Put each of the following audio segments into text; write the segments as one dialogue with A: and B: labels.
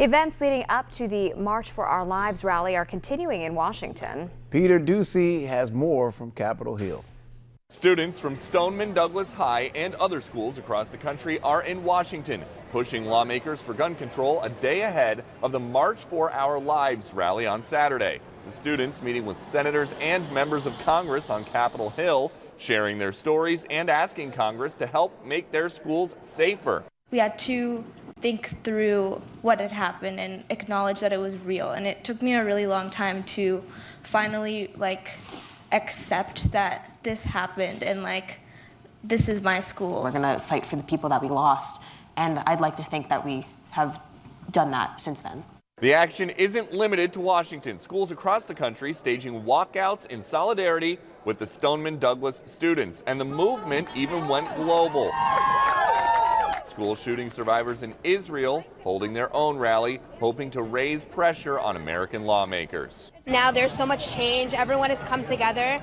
A: Events leading up to the March for Our Lives rally are continuing in Washington.
B: Peter Ducey has more from Capitol Hill.
C: Students from Stoneman Douglas High and other schools across the country are in Washington, pushing lawmakers for gun control a day ahead of the March for Our Lives rally on Saturday. The students meeting with senators and members of Congress on Capitol Hill, sharing their stories and asking Congress to help make their schools safer.
D: We had to think through what had happened and acknowledge that it was real. And it took me a really long time to finally accept that this happened and this is my school.
E: We're gonna fight for the people that we lost, and I'd like to think that we have done that since then.
C: The action isn't limited to Washington. Schools across the country staging walkouts in solidarity with the Stoneman Douglas students, and the movement even went global. School shooting survivors in Israel holding their own rally, hoping to raise pressure on American lawmakers.
F: Now there's so much change. Everyone has come together,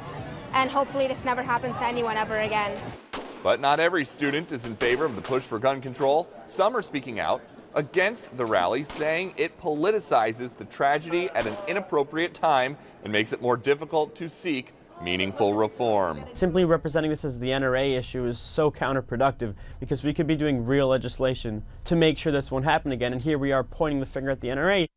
F: and hopefully this never happens to anyone ever again.
C: But not every student is in favor of the push for gun control. Some are speaking out against the rally, saying it politicizes the tragedy at an inappropriate time and makes it more difficult to seek meaningful reform.
G: Simply representing this as the NRA issue is so counterproductive because we could be doing real legislation to make sure this won't happen again, and here we are pointing the finger at the NRA.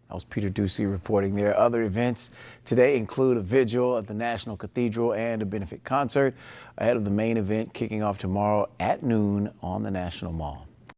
B: That was Peter Ducey reporting there. Other events today include a vigil at the National Cathedral and a benefit concert ahead of the main event kicking off tomorrow at noon on the National Mall.